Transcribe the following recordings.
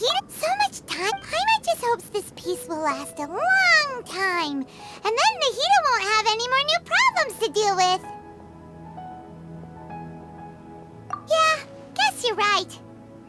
Nahida, so much time. Paimon just hopes this peace will last a long time. And then Nahida won't have any more new problems to deal with. Yeah, guess you're right.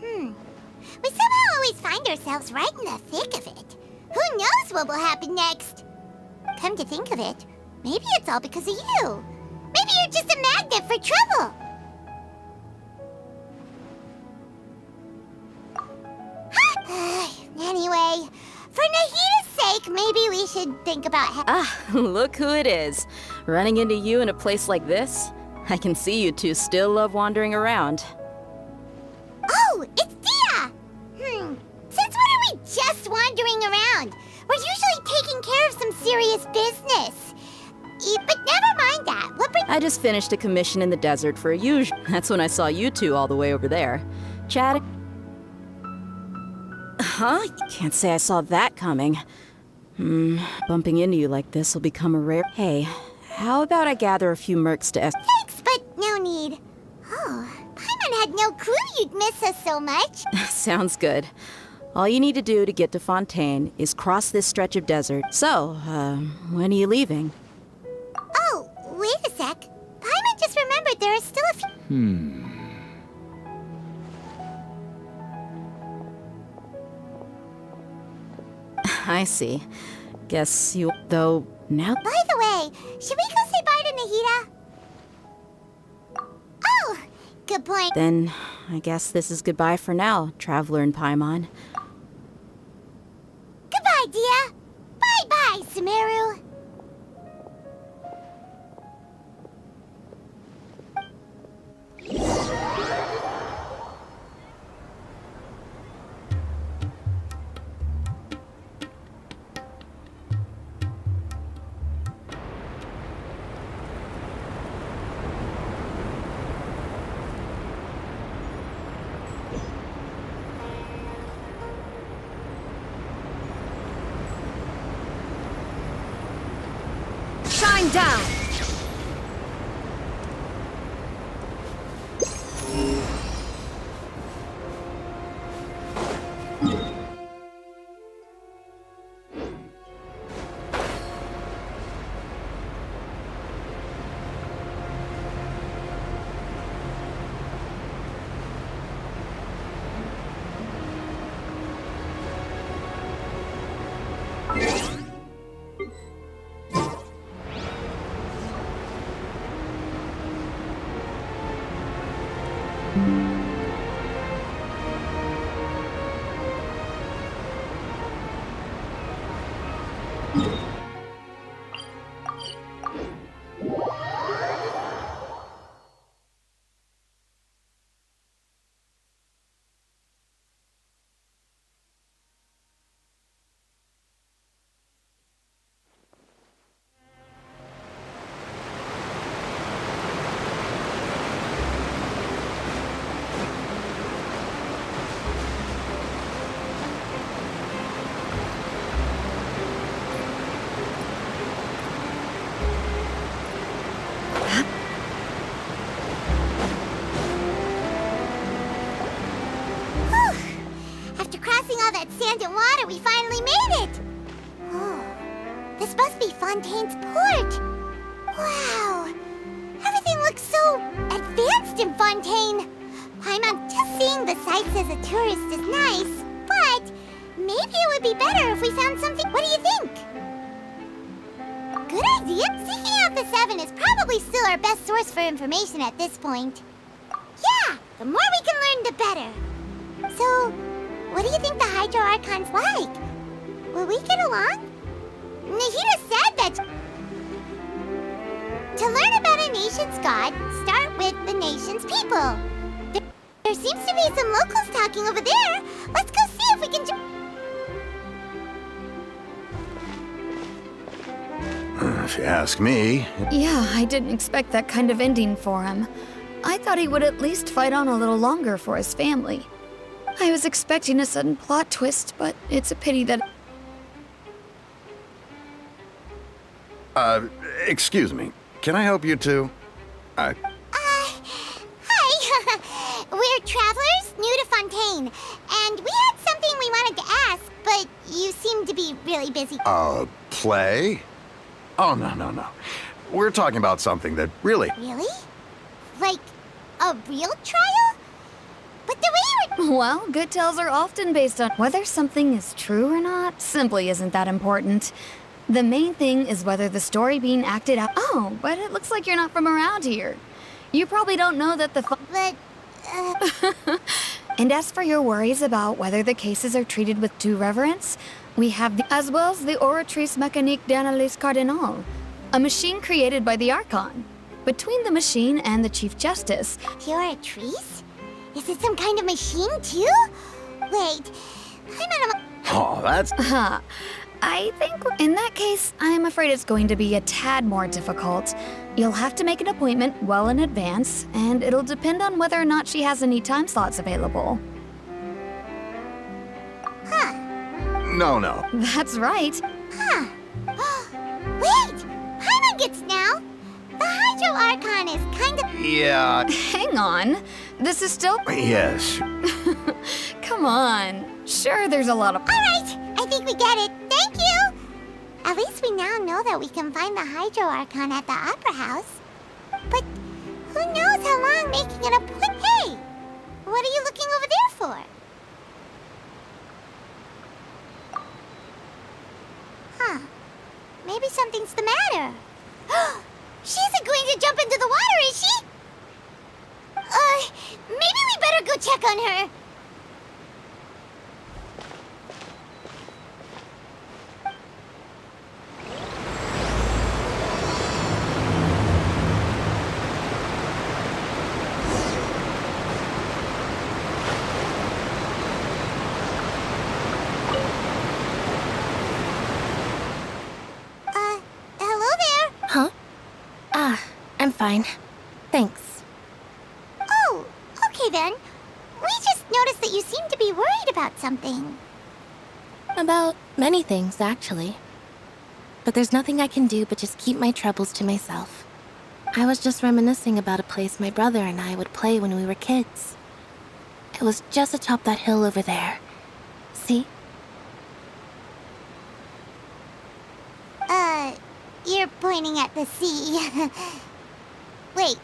We somehow always find ourselves right in the thick of it. Who knows what will happen next? Come to think of it, maybe it's all because of you. Maybe you're just a magnet for trouble. Anyway, for Nahida's sake, maybe we should think about Look who it is. Running into you in a place like this? I can see you two still love wandering around. Oh, it's Dia! Since when are we just wandering around? We're usually taking care of some serious business. But never mind that. I just finished a commission in the desert for a usual. That's when I saw you two all the way over there. Chatting. Huh? Can't say I saw that coming. Bumping into you like this will become a rare... Hey, how about I gather a few mercs to Thanks, but no need. Oh, Paimon had no clue you'd miss us so much. Sounds good. All you need to do to get to Fontaine is cross this stretch of desert. So, when are you leaving? Oh, wait a sec. Paimon just remembered there are still a few... I see. Guess you... Though, now... By the way, should we go say bye to Nahida? Oh, good point. Then, I guess this is goodbye for now, Traveler and Paimon. Goodbye, Dia. Bye-bye, Sumeru. Shine down! Sand and water, we finally made it! Oh, this must be Fontaine's port! Wow! Everything looks so advanced in Fontaine! Paimon, just seeing the sights as a tourist is nice, but maybe it would be better if we found something. What do you think? Good idea! Seeking out the Seven is probably still our best source for information at this point. Yeah! The more we can learn, the better! So, what do you think the Hydro Archon's like? Will we get along? Nahida said that to learn about a nation's god, start with the nation's people. There seems to be some locals talking over there. Let's go see if we can... If you ask me... Yeah, I didn't expect that kind of ending for him. I thought he would at least fight on a little longer for his family. I was expecting a sudden plot twist, but it's a pity that... Excuse me. Can I help you two? Hi. We're travelers new to Fontaine, and we had something we wanted to ask, but you seem to be really busy. Play? Oh, no. We're talking about something that really... Really? Like, a real trial? But the way you were... Well, good tales are often based on whether something is true or not simply isn't that important. The main thing is whether the story being acted out... Oh, but it looks like you're not from around here. You probably don't know that the... But, And as for your worries about whether the cases are treated with due reverence, we have as well as the Oratrice Mécanique d'Analyse Cardinal, a machine created by the Archon. Between the machine and the Chief Justice... You're a Treese? Is it some kind of machine, too? Wait, I'm on a... Oh, that's... I think in that case, I am afraid it's going to be a tad more difficult. You'll have to make an appointment well in advance, and it'll depend on whether or not she has any time slots available. Huh. No. That's right. Huh. Wait! Paimon gets now! The Hydro Archon is kind of... Yeah, Hang on. This is still... yes. Come on. Sure, there's a lot of... Alright, I think we get it. Thank you! At least we now know that we can find the Hydro Archon at the Opera House. But who knows how long making an appointment... Hey! What are you looking over there for? Huh. Maybe something's the matter. She isn't going to jump into the water, is she? Maybe we better go check on her. Hello there. Huh? I'm fine. Thanks. Oh, okay then. We just noticed that you seem to be worried about something. About many things, actually. But there's nothing I can do but just keep my troubles to myself. I was just reminiscing about a place my brother and I would play when we were kids. It was just atop that hill over there. See? You're pointing at the sea. Wait,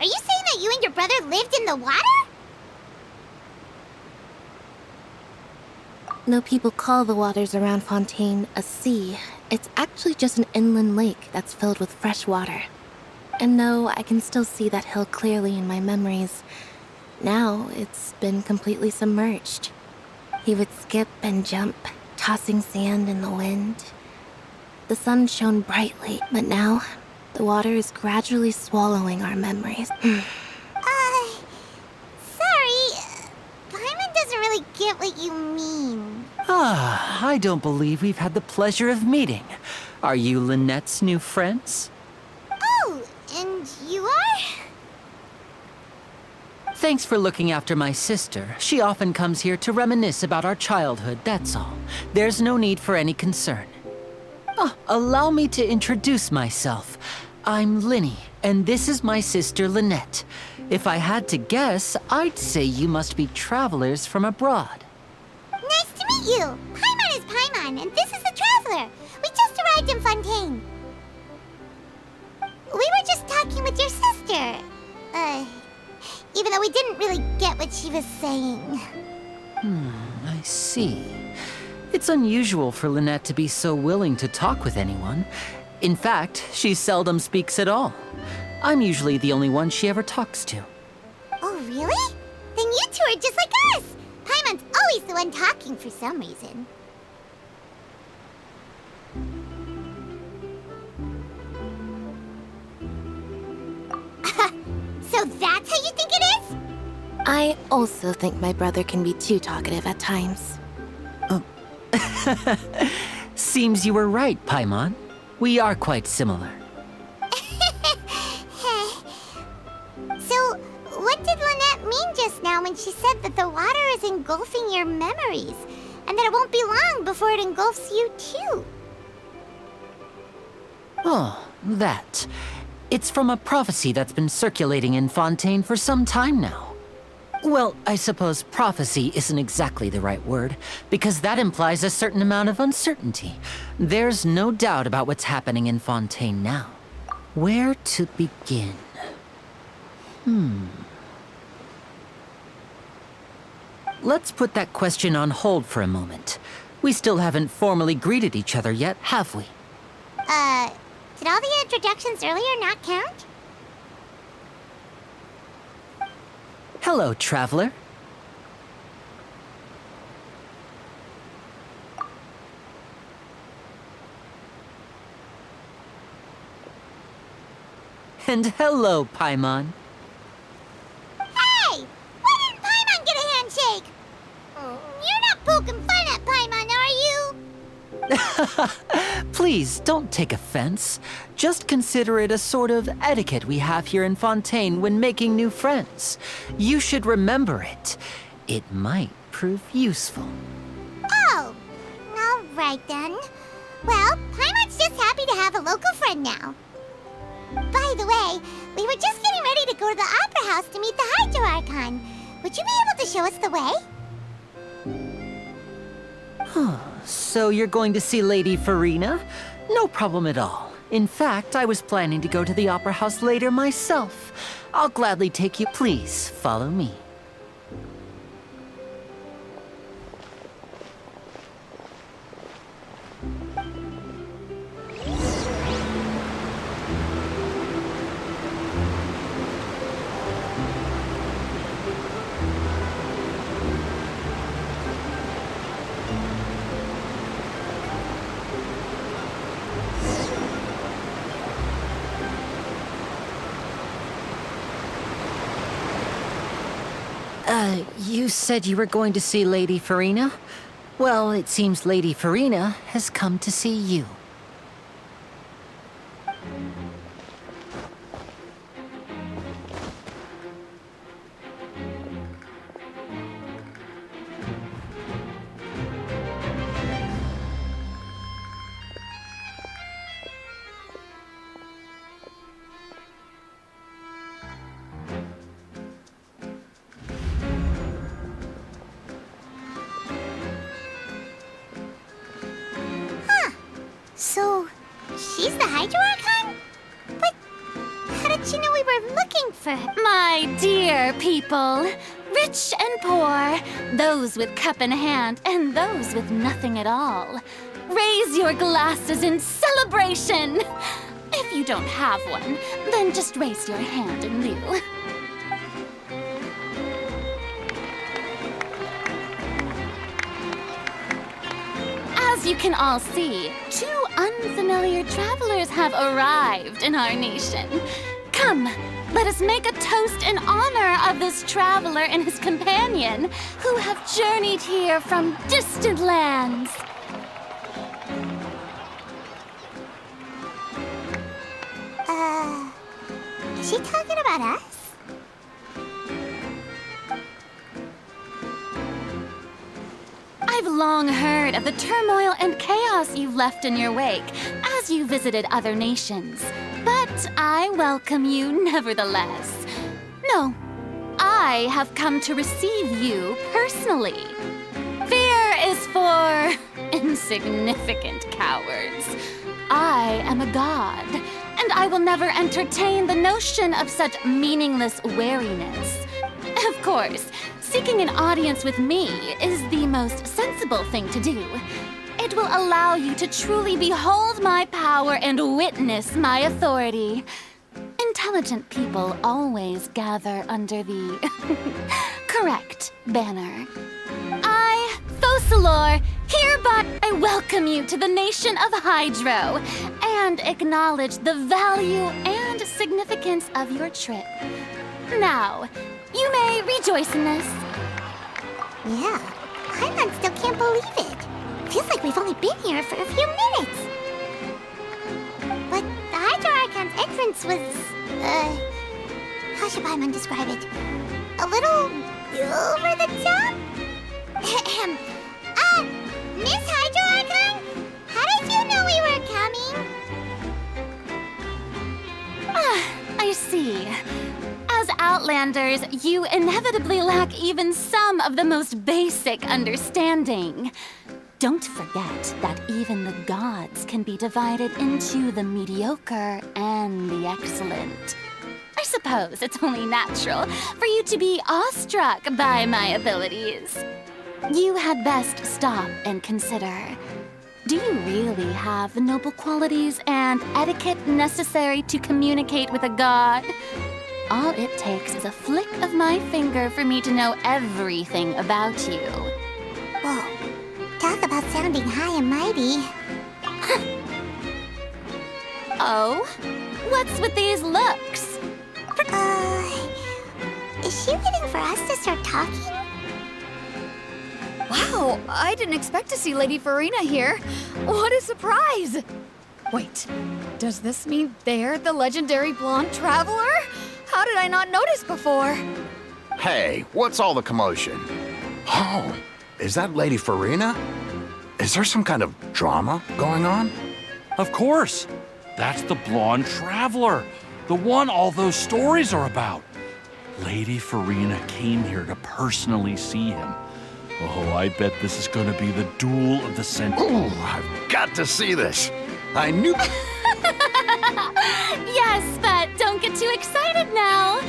are you saying that you and your brother lived in the water? No, people call the waters around Fontaine a sea. It's actually just an inland lake that's filled with fresh water. And no, I can still see that hill clearly in my memories. Now, it's been completely submerged. He would skip and jump, tossing sand in the wind. The sun shone brightly, but now, the water is gradually swallowing our memories. Sorry. Paimon doesn't really get what you mean. I don't believe we've had the pleasure of meeting. Are you Lynette's new friends? Oh, and you are? Thanks for looking after my sister. She often comes here to reminisce about our childhood, that's all. There's no need for any concern. Allow me to introduce myself. I'm Linny, and this is my sister Lynette. If I had to guess, I'd say you must be travelers from abroad. Nice to meet you. Paimon is Paimon, and this is the Traveler. We just arrived in Fontaine. We were just talking with your sister. Even though we didn't really get what she was saying. I see. It's unusual for Lynette to be so willing to talk with anyone. In fact, she seldom speaks at all. I'm usually the only one she ever talks to. Oh, really? Then you two are just like us. Paimon's always the one talking for some reason. So that's how you think it is? I also think my brother can be too talkative at times. Seems you were right, Paimon. We are quite similar. So, what did Lynette mean just now when she said that the water is engulfing your memories, and that it won't be long before it engulfs you too? Oh, that. It's from a prophecy that's been circulating in Fontaine for some time now. Well, I suppose prophecy isn't exactly the right word, because that implies a certain amount of uncertainty. There's no doubt about what's happening in Fontaine now. Where to begin? Let's put that question on hold for a moment. We still haven't formally greeted each other yet, have we? Did all the introductions earlier not count? Hello, traveler. And hello, Paimon. Hey! Why didn't Paimon get a handshake? You're not poking fun at Paimon, are you? Please, don't take offense. Just consider it a sort of etiquette we have here in Fontaine when making new friends. You should remember it. It might prove useful. Oh, all right then. Well, Paimon's just happy to have a local friend now. By the way, we were just getting ready to go to the Opera House to meet the Hydro Archon. Would you be able to show us the way? So you're going to see Lady Farina? No problem at all. In fact, I was planning to go to the Opera House later myself. I'll gladly take you. Please, follow me. You said you were going to see Lady Farina? Well, it seems Lady Farina has come to see you. So, she's the Hydro Archon? But how did she know we were looking for her? My dear people, rich and poor, those with cup in hand and those with nothing at all, raise your glasses in celebration! If you don't have one, then just raise your hand in lieu. As you can all see, two unfamiliar travelers have arrived in our nation. Come, let us make a toast in honor of this traveler and his companion who have journeyed here from distant lands. Is she talking about us? I've long heard of the turmoil and chaos you've left in your wake as you visited other nations. But I welcome you nevertheless. No, I have come to receive you personally. Fear is for insignificant cowards. I am a god, and I will never entertain the notion of such meaningless wariness. Of course, seeking an audience with me is the most sensible thing to do. It will allow you to truly behold my power and witness my authority. Intelligent people always gather under the correct banner. I, Focalor, hereby welcome you to the nation of Hydro and acknowledge the value and significance of your trip. Now, you may rejoice in this. Yeah, Paimon still can't believe it. Feels like we've only been here for a few minutes. But the Hydro Archon's entrance was, how should Paimon describe it? A little over the top? Miss Hydro Archon? How did you know we were coming? I see. As Outlanders, you inevitably lack even some of the most basic understanding. Don't forget that even the gods can be divided into the mediocre and the excellent. I suppose it's only natural for you to be awestruck by my abilities. You had best stop and consider. Do you really have the noble qualities and etiquette necessary to communicate with a god? All it takes is a flick of my finger for me to know everything about you. Whoa. Talk about sounding high and mighty. Oh? What's with these looks? Is she waiting for us to start talking? Wow, I didn't expect to see Lady Farina here. What a surprise! Wait, does this mean they're the legendary blonde traveler? How did I not notice before? Hey, what's all the commotion? Oh, is that Lady Farina? Is there some kind of drama going on? Of course. That's the blonde traveler. The one all those stories are about. Lady Farina came here to personally see him. Oh, I bet this is gonna be the duel of the century. Ooh, I've got to see this. I knew... Yes, but don't get too excited now.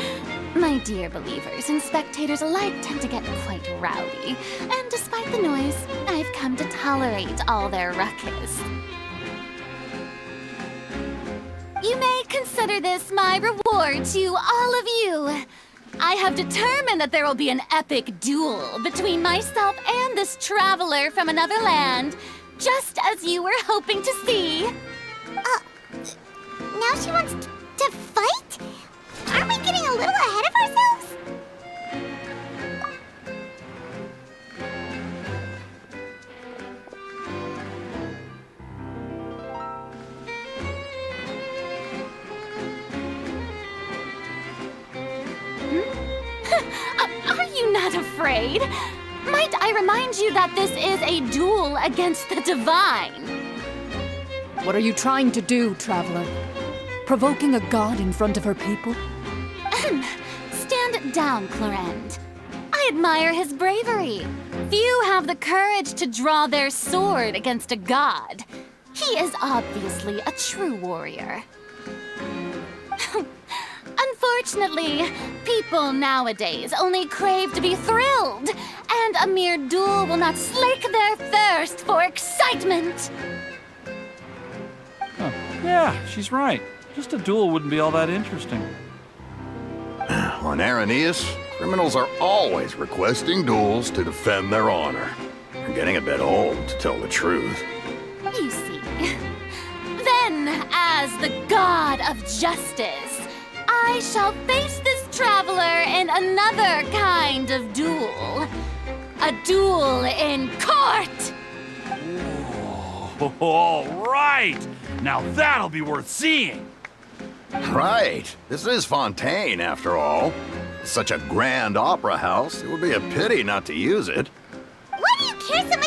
My dear believers and spectators alike tend to get quite rowdy, and despite the noise, I've come to tolerate all their ruckus. You may consider this my reward to all of you. I have determined that there will be an epic duel between myself and this traveler from another land, just as you were hoping to see. Now she wants to fight? Aren't we getting a little ahead of ourselves? Are you not afraid? Might I remind you that this is a duel against the divine? What are you trying to do, traveler? Provoking a god in front of her people? Stand down, Clorend. I admire his bravery. Few have the courage to draw their sword against a god. He is obviously a true warrior. Unfortunately, people nowadays only crave to be thrilled, and a mere duel will not slake their thirst for excitement. Oh, yeah, she's right. Just a duel wouldn't be all that interesting. On Araneus, criminals are always requesting duels to defend their honor. They're getting a bit old, to tell the truth. You see. Then, as the god of justice, I shall face this traveler in another kind of duel. A duel in court! Oh, all right! Now that'll be worth seeing! Right. This is Fontaine, after all. Such a grand opera house, it would be a pity not to use it. Why do you care so much